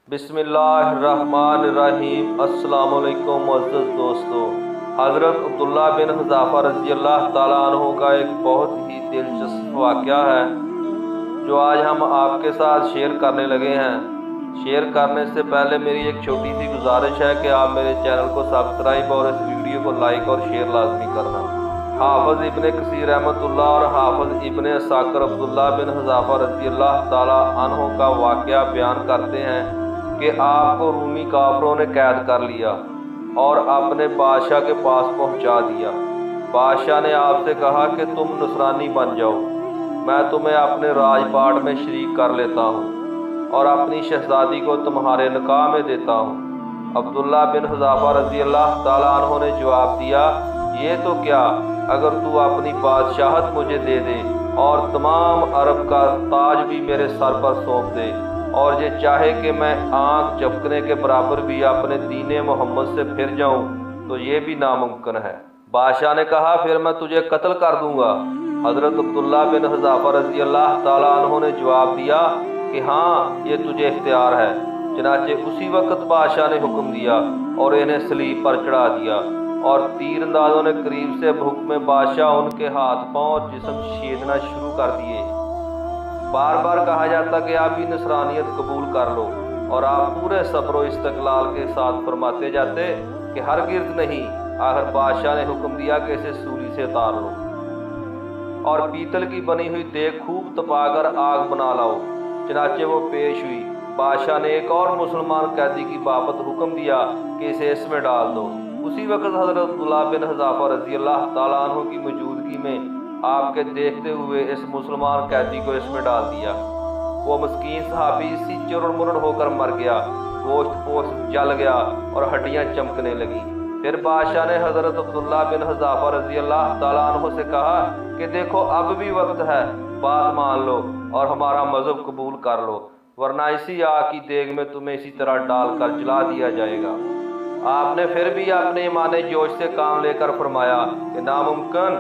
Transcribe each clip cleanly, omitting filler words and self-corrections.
बिस्मिल्लाहिर्रहमानिर्रहीम। अस्सलाम वालेकुम मुअज़्ज़ज़ दोस्तों। हज़रत अब्दुल्ला बिन हुज़ाफ़ा रज़ी अल्लाह ताला अन्हु का एक बहुत ही दिलचस्प वाक़या है जो आज हम आपके साथ शेयर करने लगे हैं। शेयर करने से पहले मेरी एक छोटी सी गुजारिश है कि आप मेरे चैनल को सब्सक्राइब और इस वीडियो को लाइक और शेयर लाजमी करना। हाफ़िज़ इब्ने कसीर रहमतुल्लाह और हाफ़िज़ इब्ने असाकिर अब्दुल्ला बिन हुज़ाफ़ा रज़ी अल्लाह ताला अन्हु का वाक़या बयान करते हैं कि आपको रूमी काफरों ने कैद कर लिया और अपने बादशाह के पास पहुंचा दिया। बादशाह ने आपसे कहा कि तुम नसरानी बन जाओ, मैं तुम्हें अपने राजपाट में शरीक कर लेता हूँ और अपनी शहजादी को तुम्हारे निकाह में देता हूँ। अब्दुल्ला बिन हुज़ाफ़ा रज़ी अल्लाह ताला अन्हु ने जवाब दिया, ये तो क्या, अगर तू अपनी बादशाहत मुझे दे दे और तमाम अरब का ताज भी मेरे सर पर सौंप दे और ये चाहे कि मैं आँख झपकने के बराबर भी अपने दीने मोहम्मद से फिर जाऊं तो ये भी नामुमकिन है। बादशाह ने कहा, फिर मैं तुझे कत्ल कर दूंगा। हज़रत अब्दुल्ला बिन हुज़ाफ़ा रज़ी अल्लाह ताला अन्हु ने जवाब दिया कि हाँ, ये तुझे इख्तियार है। चनाचे उसी वक्त बादशाह ने हुक्म दिया और इन्हें सलीब पर चढ़ा दिया और तीर अंदाजों ने करीब से हुक्म बादशाह उनके हाथ पांव और जिस्म छेदना शुरू कर दिए। बार बार कहा जाता कि आप भी नसरानियत कबूल कर लो और आप पूरे सब्र और इस्तक़लाल के साथ फरमाते जाते कि हरगिज़ नहीं। आखिर बादशाह ने हुक्म दिया कि इसे सूली से उतार लो और पीतल की बनी हुई देग खूब तपाकर आग बना लाओ। चनाचे वो पेश हुई। बादशाह ने एक और मुसलमान कैदी की बाबत हुक्म दिया कि इसे इसमें डाल दो। उसी वक्त हज़रत अब्दुल्ला बिन हुज़ाफ़ा रज़ी अल्लाह ताला अन्हु की मौजूदगी में आपके देखते हुए इस मुसलमान कैदी को इसमें डाल दिया। वो मस्कीन सहाबी इसी चुरन मुरन होकर मर गया, गोश्त पोस्ट जल गया और हड्डियां चमकने लगी। फिर बादशाह ने हज़रत अब्दुल्ला बिन हुज़ाफ़ा रज़ी अल्लाह ताला अन्हु से कहा कि देखो, अब भी वक्त है, बात मान लो और हमारा मज़हब कबूल कर लो, वरना इसी आग की देग में तुम्हें इसी तरह डालकर जला दिया जाएगा। आपने फिर भी अपने ईमानी जोश से काम लेकर फरमाया कि नामुमकिन,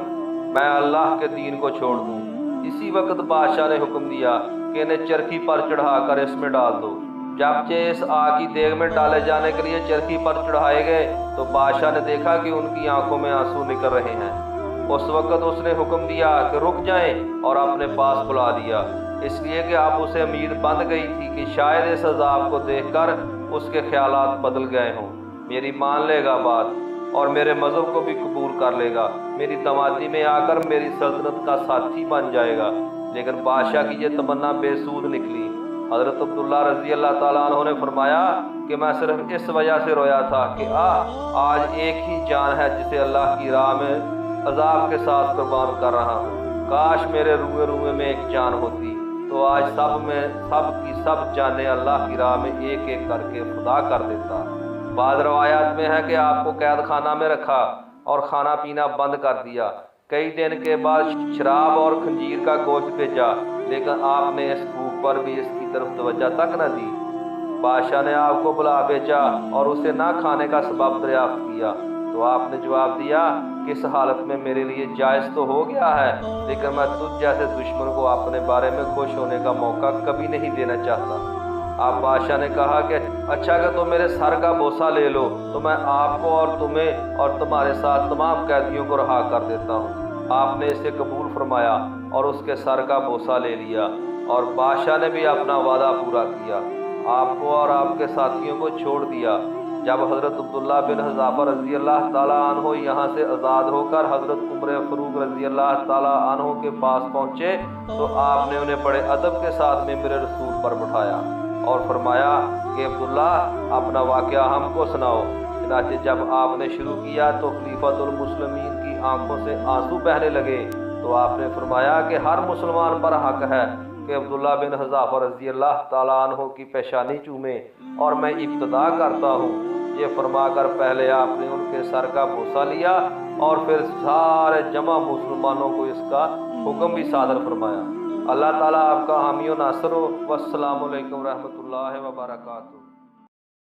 मैं अल्लाह के दीन को छोड़ दूं। इसी वक्त बादशाह ने हुक्म दिया कि इन्हें चरखी पर चढ़ाकर इसमें डाल दो। जब इस आग की देग में डाले जाने के लिए चरखी पर चढ़ाए गए तो बादशाह ने देखा कि उनकी आंखों में आंसू निकल रहे हैं। उस वक्त उसने हुक्म दिया कि रुक जाएं और अपने पास बुला दिया, इसलिए कि अब उसे उम्मीद बंध गई थी कि शायद इस अजाब को देखकर उसके ख्यालात बदल गए हों, मेरी मान लेगा बात और मेरे मज़हब को भी कबूल कर लेगा, मेरी दमादी में आकर मेरी सल्तनत का साथी बन जाएगा। लेकिन बादशाह की ये तमन्ना बेसूद निकली। हज़रत अब्दुल्ला रज़ी अल्लाह ताला अन्हु ने फरमाया कि मैं सिर्फ इस वजह से रोया था कि आज एक ही जान है जिसे अल्लाह की राह में अजाब के साथ कुर्बान कर रहा हूँ। काश मेरे रुए रुए में एक जान होती तो आज सब की सब जानें अल्लाह की राह में एक एक करके खुदा कर देता। बाद रवायात में है कि आपको कैद खाना में रखा और खाना पीना बंद कर दिया। कई दिन के बाद शराब और खंजीर का गोश्त भेजा, लेकिन आपने इस भूख पर भी इसकी तरफ तवज्जो तक न दी। बादशाह ने आपको बुला भेजा और उसे ना खाने का सबब दरियाफ्त किया तो आपने जवाब दिया कि इस हालत में मेरे लिए जायज़ तो हो गया है, लेकिन मैं तुझ जैसे दुश्मन को अपने बारे में खुश होने का मौका कभी नहीं देना चाहता। आप बादशाह ने कहा कि अच्छा, अगर तुम मेरे सर का बोसा ले लो तो मैं आपको और तुम्हें और तुम्हारे साथ तमाम कैदियों को रहा कर देता हूँ। आपने इसे कबूल फरमाया और उसके सर का बोसा ले लिया और बादशाह ने भी अपना वादा पूरा किया, आपको और आपके साथियों को छोड़ दिया। जब हज़रत अब्दुल्ला बिन हुज़ाफ़ा रज़ी अल्लाह ताला अन्हु यहाँ से आज़ाद होकर हज़रत उमर फ़ारूक रज़ी अल्लाह ताला अन्हु के पास पहुँचे तो आपने उन्हें बड़े अदब के साथ मिंबर रसूल पर बिठाया और फरमाया कि अब्दुल्ला, अपना वाक़या हमको सुनाओ। चनाचे जब आपने शुरू किया तो खलीफतुल मुस्लिमीन की आंखों से आंसू बहने लगे तो आपने फरमाया कि हर मुसलमान पर हक है कि अब्दुल्ला बिन हुज़ाफ़ा रज़ी अल्लाह ताला अन्हु की पेशानी चूमे और मैं इब्तिदा करता हूँ। ये फरमाकर पहले आपने उनके सर का बोसा लिया और फिर सारे जमा मुसलमानों को इसका हुक्म भी सादर फरमाया। अल्लाह ताला आपका हामी व नासर हो। वस्सलामु अलैकुम रहमतुल्लाहि व बरकातुहू।